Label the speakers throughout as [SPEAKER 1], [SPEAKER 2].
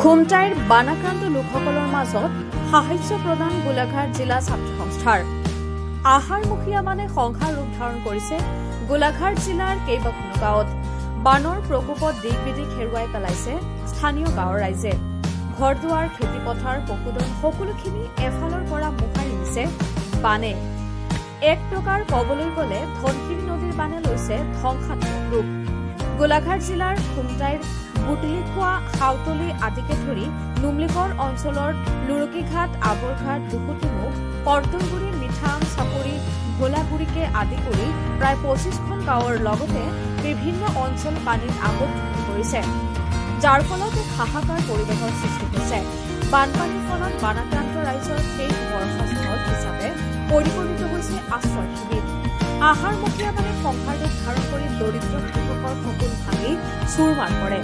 [SPEAKER 1] খুমটাইৰ বানাক্ৰান্ত লোকসকলৰ মাজত সাহায্য প্ৰদান গোলাঘাট জিলা ছাত্ৰ সংস্থাৰ আহাৰমুখীয়া সংসাৰ ৰূপ ধাৰণ কৰিছে গোলাঘাট জিলাৰ কেইবাখনো গাঁৱত। বানৰ প্ৰকোপত দিক বিদিক হেৰুৱাই পেলাইছে স্থানীয় গাঁৱৰ ৰাইজে। ঘৰ দুৱাৰ খেতিপথাৰ পশুধন সকলোখিনি এফালৰ পৰা মোহাৰি নিছে বানে। এক প্ৰকাৰ কবলৈ গ'লে ধনশিৰি নদীৰ বানে লৈছে ধ্বংসাত্মক ৰূপ। গোলাঘাট জিলাৰ খুমটাইৰ বুটলিখোৱা হাউতলি আদিকে ধৰি নুমলিগড় অঞ্চলৰ লুৰকীঘাট আবৰঘাট দুকুটিমুখ কৰ্তনগুৰি মিঠাম চাপৰি ভোলাগুৰিকে আদি কৰি প্ৰায় 25খন গাঁৱৰ লগতে বিভিন্ন অঞ্চল পানীত আবদ্ধ হৈ পৰিছে, যাৰ ফলত এক হাহাকাৰ পৰিৱেশৰ সৃষ্টি হৈছে। বানপানীৰ ফলত বানাক্ৰান্ত ৰাইজৰ শেষ বৰ্ষস্থল হিচাপে পৰিগণিত হৈছে আশ্ৰয় শিবিৰ। আহাৰমুখীয়া সংসাৰ ৰূপ ধাৰণ কৰি দৰিদ্ৰ কৃষকৰ সপোন ভাঙি চুৰমাৰ কৰে।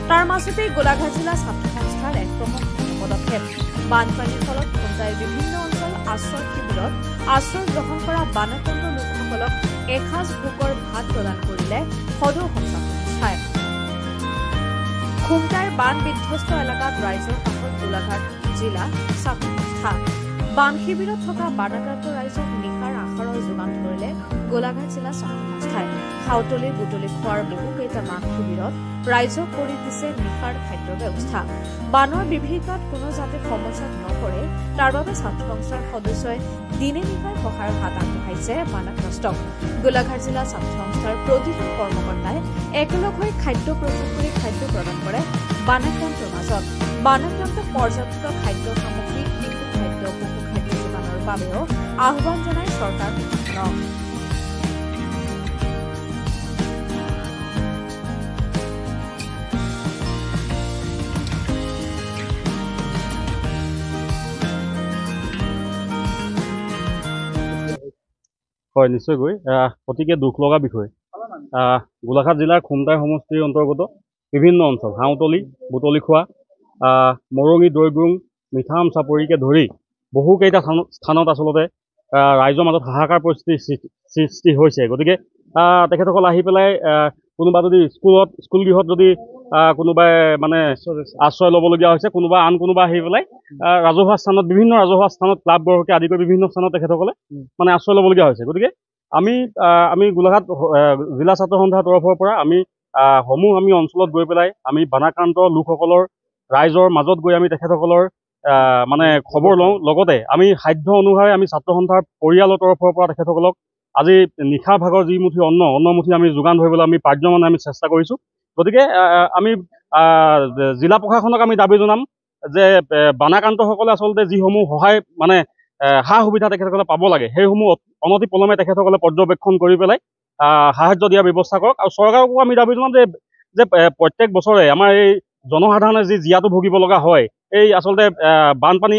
[SPEAKER 1] তাৰ মাজতেই গোলাঘাট জিলা ছাত্ৰ সংস্থাৰ এক প্ৰশংসনীয় পদক্ষেপ। বানপানীৰ ফলত খুমটাইৰ বিভিন্ন অঞ্চল আশ্ৰয় শিবিৰত আশ্ৰয় গ্ৰহণ কৰা বানাক্ৰান্ত লোকসকলক এসাঁজ ভোকৰ ভাত প্ৰদান কৰিলে সদৌ সংস্থা সংস্থাই। খুমটাইৰ বান বিধ্বস্ত এলেকাত ৰাইজৰ কাষত গোলাঘাট জিলা ছাত্ৰ সংস্থা। বান শিবিৰত থকা বানাক্ৰান্ত ৰাইজক নিশাৰ আহাৰৰ যোগান ধৰিলে গোলাঘাট জিলা ছাত্ৰ সংস্থাই। হাউতলি বুটলি খোৱাৰ বহুকেইটা বান শিবিৰত ৰাইজক কৰি দিছে নিশাৰ খাদ্যৰ ব্যৱস্থা। বানৰ বিভীষিকাত কোনো যাতে সমস্যাত নপৰে তাৰ বাবে ছাত্ৰ সংস্থাৰ সদস্যই দিনে নিশাই সহায়ৰ হাত আগবঢ়াইছে বানগ্ৰস্তক। গোলাঘাট জিলা ছাত্ৰ সংস্থাৰ প্ৰতিজন কৰ্মকৰ্তাই একেলগ হৈ খাদ্য প্ৰস্তুত কৰি খাদ্য প্ৰদান কৰে বানাক্ৰান্তৰ মাজত। বানাক্ৰান্তক পৰ্যাপ্ত খাদ্য সামগ্ৰী, শিশু খাদ্য, পশু খাদ্য যোগানৰ বাবেও আহ্বান জনায় চৰকাৰ প্ৰশাসনক।
[SPEAKER 2] হয়, নিশ্চয়কৈ অতিকে দুখ লগা বিষয়। গোলাঘাট জিলাৰ খুমটাই সমষ্টিৰ অন্তৰ্গত বিভিন্ন অঞ্চল হাউতলি বুটলিখোৱা মৰঙি দৈগুং মিঠাম চাপৰিকে ধৰি বহুকেইটা স্থানত আচলতে ৰাইজৰ মাজত হাহাকাৰ পৰিস্থিতিৰ সৃষ্টি হৈছে। গতিকে তেখেতসকল আহি পেলাই কোনোবা যদি স্কুল গৃহত যদি কোনোবাই আশ্ৰয় ল'বলগীয়া হৈছে, আন কোনোবা আহি পেলাই ৰাজহুৱা স্থানত বিভিন্ন ৰাজহুৱা স্থানত ক্লাব বৰ্গকে আদি কৰি বিভিন্ন স্থানত তেখেতসকলে আশ্ৰয় ল'বলগীয়া হৈছে। গতিকে আমি গোলাঘাট জিলা ছাত্ৰ সন্থাৰ তৰফৰ পৰা আমি অঞ্চলত গৈ পেলাই আমি বানাক্ৰান্ত লোকসকলৰ ৰাইজৰ মাজত গৈ আমি তেখেতসকলৰ খবৰ লওঁ। লগতে আমি সাধ্য অনুসাৰে আমি ছাত্ৰ সন্থাৰ পৰিয়ালৰ তৰফৰ পৰা তেখেতসকলক আজি নিশাৰ ভাগৰ যিমুঠি অন্নমুঠি আমি যোগান ধৰিবলৈ আমি পাৰ্যমানে আমি চেষ্টা কৰিছোঁ। গতিকে আমি জিলা প্ৰশাসনক আমি দাবী জনাম যে বানাক্ৰান্তসকলে আচলতে যিসমূহ সহায় সা সুবিধা তেখেতসকলে পাব লাগে সেইসমূহ অনতি পলমে তেখেতসকলে পৰ্যবেক্ষণ কৰি পেলাই সাহায্য দিয়াৰ ব্যৱস্থা কৰক। আৰু চৰকাৰকো আমি দাবী জনাম যে প্ৰত্যেক বছৰে আমাৰ এই জনসাধাৰণে যি জীয়াতু ভুগিব লগা হয়, এই আচলতে বানপানী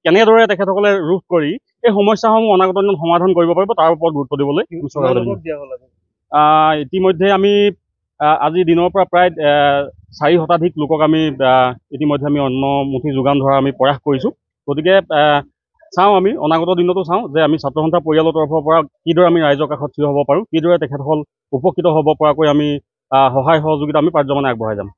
[SPEAKER 2] কেনেদৰে তেখেতসকলে ৰোধ কৰি এই সমস্যাসমূহ অনাগত দিনত সমাধান কৰিব পাৰিব তাৰ ওপৰত গুৰুত্ব দিবলৈ ইতিমধ্যে আমি আজি দিনৰ পৰা প্ৰায় 4 শতাধিক লোকক আমি ইতিমধ্যে আমি অন্নমুঠি যোগান ধৰাৰ আমি প্ৰয়াস কৰিছোঁ। গতিকে চাওঁ আমি অনাগত দিনতো চাওঁ যে আমি ছাত্ৰ সন্থাৰ পৰিয়ালৰ তৰফৰ পৰা কিদৰে আমি ৰাইজৰ কাষত থিয় হ'ব পাৰোঁ, কিদৰে তেখেতসকল উপকৃত হ'ব পৰাকৈ আমি সহায় সহযোগিতা আমি পাৰ্যমানে আগবঢ়াই যাম।